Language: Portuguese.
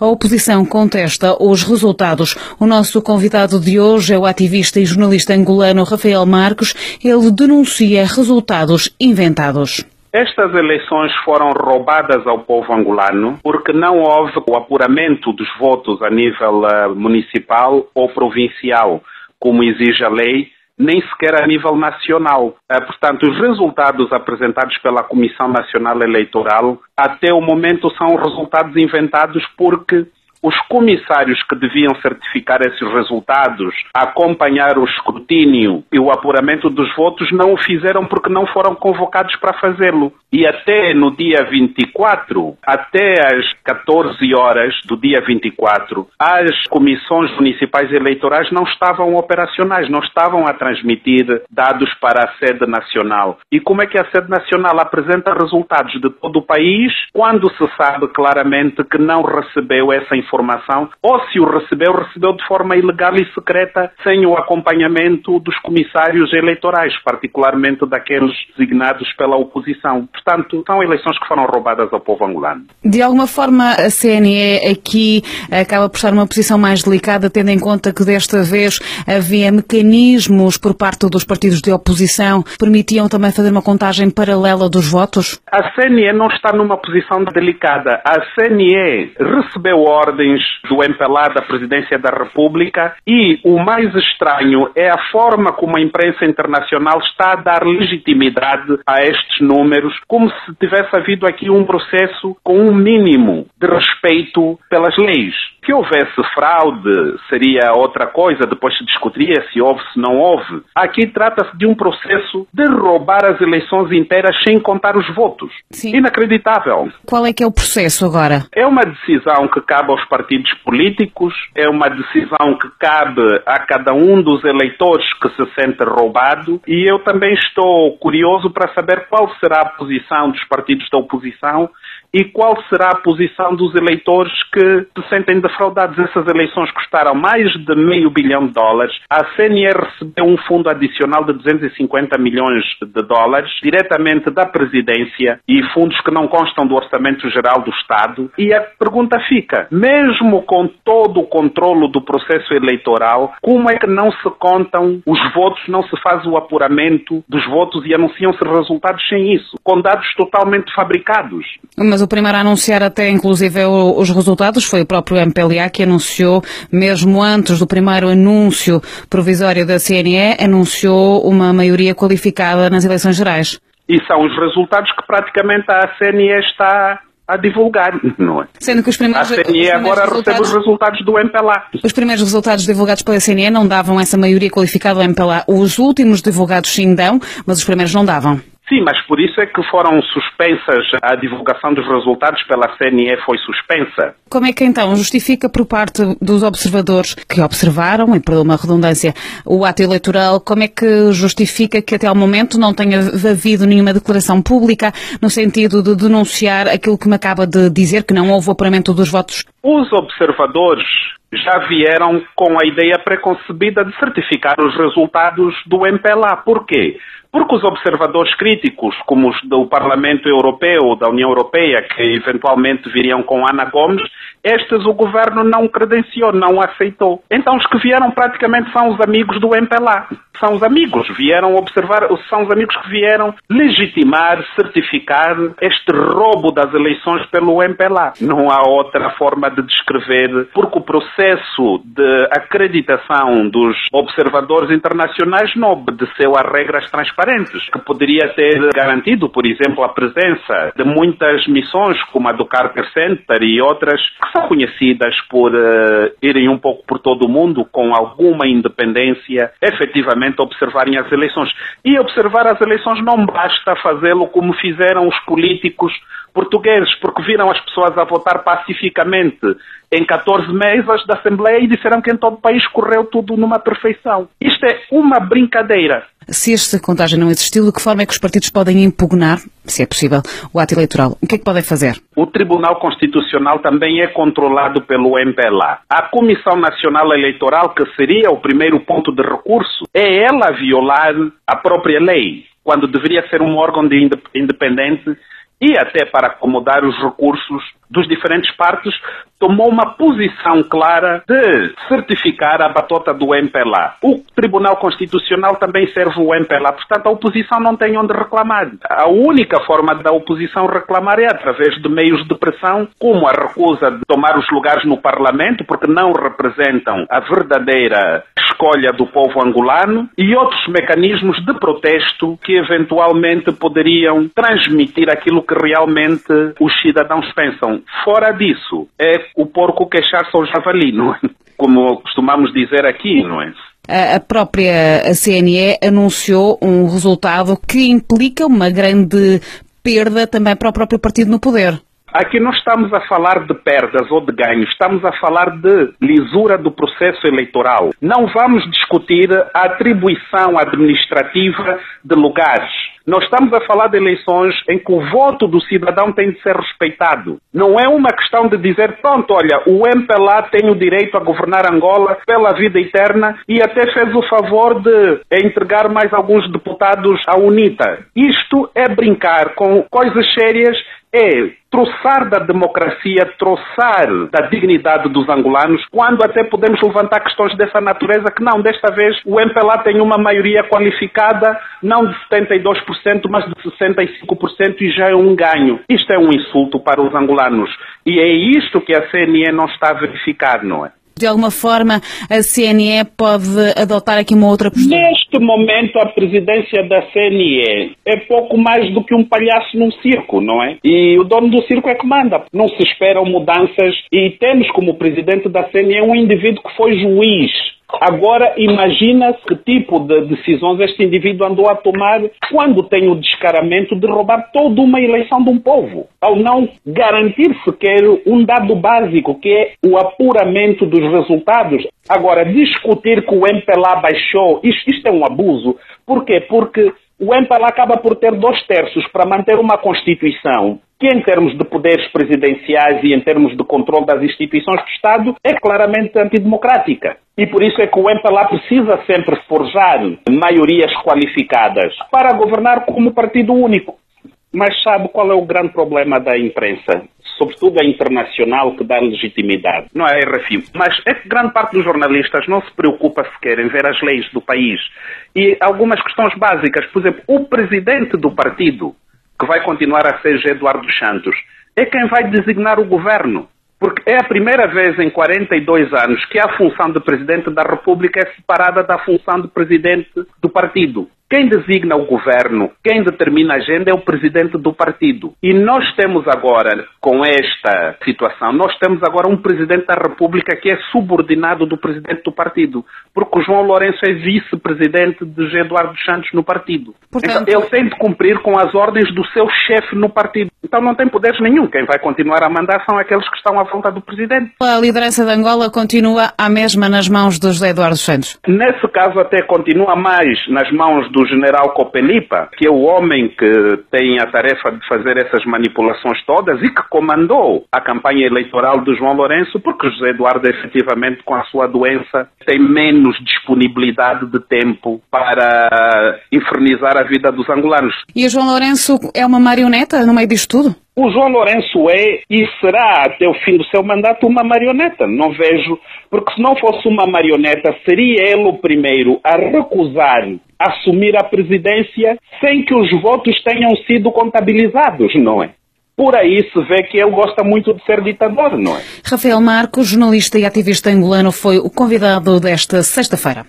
A oposição contesta os resultados. O nosso convidado de hoje é o ativista e jornalista angolano Rafael Marques. Ele denuncia resultados inventados. Estas eleições foram roubadas ao povo angolano porque não houve o apuramento dos votos a nível municipal ou provincial, como exige a lei, nem sequer a nível nacional. Portanto, os resultados apresentados pela Comissão Nacional Eleitoral até o momento são resultados inventados porque os comissários que deviam certificar esses resultados, acompanhar o escrutínio e o apuramento dos votos, não o fizeram porque não foram convocados para fazê-lo. E até no dia 24, até às 14 horas do dia 24, as comissões municipais eleitorais não estavam operacionais, não estavam a transmitir dados para a sede nacional. E como é que a sede nacional apresenta resultados de todo o país quando se sabe claramente que não recebeu essa informação, ou se o recebeu de forma ilegal e secreta, sem o acompanhamento dos comissários eleitorais, particularmente daqueles designados pela oposição. Portanto, são eleições que foram roubadas ao povo angolano. De alguma forma, a CNE aqui acaba por estar numa posição mais delicada, tendo em conta que desta vez havia mecanismos por parte dos partidos de oposição que permitiam também fazer uma contagem paralela dos votos? A CNE não está numa posição delicada. A CNE recebeu ordens do MPLA da Presidência da República e o mais estranho é a forma como a imprensa internacional está a dar legitimidade a estes números, como se tivesse havido aqui um processo com um mínimo de respeito pelas leis. Se houvesse fraude, seria outra coisa, depois se discutiria se houve, se não houve. Aqui trata-se de um processo de roubar as eleições inteiras sem contar os votos. Sim. Inacreditável. Qual é que é o processo agora? É uma decisão que cabe aos partidos políticos, é uma decisão que cabe a cada um dos eleitores que se sente roubado, e eu também estou curioso para saber qual será a posição dos partidos da oposição e qual será a posição dos eleitores que se sentem defraudados. Essas eleições custaram mais de $500 milhões. A CNE recebeu um fundo adicional de $250 milhões diretamente da presidência e fundos que não constam do Orçamento Geral do Estado. E a pergunta fica, mesmo com todo o controlo do processo eleitoral, como é que não se contam os votos, não se faz o apuramento dos votos e anunciam-se resultados sem isso, com dados totalmente fabricados? Mas o primeiro a anunciar até, inclusive, os resultados foi o próprio MPLA, que anunciou, mesmo antes do primeiro anúncio provisório da CNE, anunciou uma maioria qualificada nas eleições gerais. E são os resultados que praticamente a CNE está a divulgar, não é? Sendo que a CNE agora recebe os resultados do MPLA. Os primeiros resultados divulgados pela CNE não davam essa maioria qualificada do MPLA. Os últimos divulgados sim dão, mas os primeiros não davam. Sim, mas por isso é que foram suspensas, a divulgação dos resultados pela CNE foi suspensa. Como é que então justifica por parte dos observadores que observaram, e perdão uma redundância, o ato eleitoral, como é que justifica que até ao momento não tenha havido nenhuma declaração pública no sentido de denunciar aquilo que me acaba de dizer, que não houve o apuramento dos votos? Os observadores já vieram com a ideia preconcebida de certificar os resultados do MPLA. Por quê? Porque os observadores críticos, como os do Parlamento Europeu, da União Europeia, que eventualmente viriam com Ana Gomes, estes o governo não credenciou, não aceitou. Então os que vieram praticamente são os amigos do MPLA. São os amigos, vieram observar, são os amigos que vieram legitimar, certificar este roubo das eleições pelo MPLA. Não há outra forma de descrever, porque o processo de acreditação dos observadores internacionais não obedeceu a regras transparentes, que poderia ter garantido, por exemplo, a presença de muitas missões, como a do Carter Center e outras, que são conhecidas por irem um pouco por todo o mundo com alguma independência, efetivamente observarem as eleições. E observar as eleições não basta fazê-lo como fizeram os políticos portugueses, porque viram as pessoas a votar pacificamente em 14 mesas da Assembleia e disseram que em todo o país correu tudo numa perfeição. Isto é uma brincadeira. Se esta contagem não existiu, de que forma é que os partidos podem impugnar, se é possível, o ato eleitoral? O que é que podem fazer? O Tribunal Constitucional também é controlado pelo MPLA. A Comissão Nacional Eleitoral, que seria o primeiro ponto de recurso, é ela a violar a própria lei, quando deveria ser um órgão independente. E até para acomodar os recursos dos diferentes partes, tomou uma posição clara de certificar a batota do MPLA. O Tribunal Constitucional também serve o MPLA, portanto a oposição não tem onde reclamar. A única forma da oposição reclamar é através de meios de pressão, como a recusa de tomar os lugares no Parlamento, porque não representam a verdadeira escolha do povo angolano, e outros mecanismos de protesto que eventualmente poderiam transmitir aquilo que realmente os cidadãos pensam. Fora disso, é o porco queixar-se ao javali, não é? Como costumamos dizer aqui, não é? A própria CNE anunciou um resultado que implica uma grande perda também para o próprio partido no poder. Aqui não estamos a falar de perdas ou de ganhos, estamos a falar de lisura do processo eleitoral. Não vamos discutir a atribuição administrativa de lugares. Nós estamos a falar de eleições em que o voto do cidadão tem de ser respeitado. Não é uma questão de dizer, pronto, olha, o MPLA tem o direito a governar Angola pela vida eterna e até fez o favor de entregar mais alguns deputados à UNITA. Isto é brincar com coisas sérias, é troçar da democracia, troçar da dignidade dos angolanos, quando até podemos levantar questões dessa natureza que não, desta vez o MPLA tem uma maioria qualificada, não de 72%, mas de 65% e já é um ganho. Isto é um insulto para os angolanos e é isto que a CNE não está a verificar, não é? De alguma forma, a CNE pode adotar aqui uma outra postura? Neste momento, a presidência da CNE é pouco mais do que um palhaço num circo, não é? E o dono do circo é que manda. Não se esperam mudanças e temos como presidente da CNE um indivíduo que foi juiz. Agora, imagina que tipo de decisões este indivíduo andou a tomar quando tem o descaramento de roubar toda uma eleição de um povo, ao não garantir sequer um dado básico, que é o apuramento dos resultados. Agora, discutir que o MPLA baixou, isto é um abuso. Por quê? Porque o MPLA acaba por ter 2/3 para manter uma Constituição que, em termos de poderes presidenciais e em termos de controle das instituições do Estado, é claramente antidemocrática. E por isso é que o MPLA precisa sempre forjar maiorias qualificadas para governar como partido único. Mas sabe qual é o grande problema da imprensa? Sobretudo a internacional, que dá legitimidade. Não é a RFI. Mas é que grande parte dos jornalistas não se preocupa sequer em ver as leis do país. E algumas questões básicas. Por exemplo, o presidente do partido, que vai continuar a ser Eduardo Santos, é quem vai designar o governo. Porque é a primeira vez em 42 anos que a função de Presidente da República é separada da função de Presidente do partido. Quem designa o governo, quem determina a agenda é o presidente do partido. E nós temos agora, com esta situação, nós temos agora um presidente da República que é subordinado do presidente do partido. Porque o João Lourenço é vice-presidente de Eduardo Santos no partido. Portanto, então, ele tem de cumprir com as ordens do seu chefe no partido. Então não tem poderes nenhum. Quem vai continuar a mandar são aqueles que estão à vontade do presidente. A liderança de Angola continua à mesma nas mãos do José Eduardo Santos? Nesse caso até continua mais nas mãos do general Copenipa, que é o homem que tem a tarefa de fazer essas manipulações todas e que comandou a campanha eleitoral do João Lourenço, porque José Eduardo, efetivamente, com a sua doença, tem menos disponibilidade de tempo para infernizar a vida dos angolanos. E o João Lourenço é uma marioneta no meio disto tudo? O João Lourenço é e será até o fim do seu mandato uma marioneta. Não vejo, porque se não fosse uma marioneta, seria ele o primeiro a recusar assumir a presidência sem que os votos tenham sido contabilizados, não é? Por aí se vê que ele gosta muito de ser ditador, não é? Rafael Marcos, jornalista e ativista angolano, foi o convidado desta sexta-feira.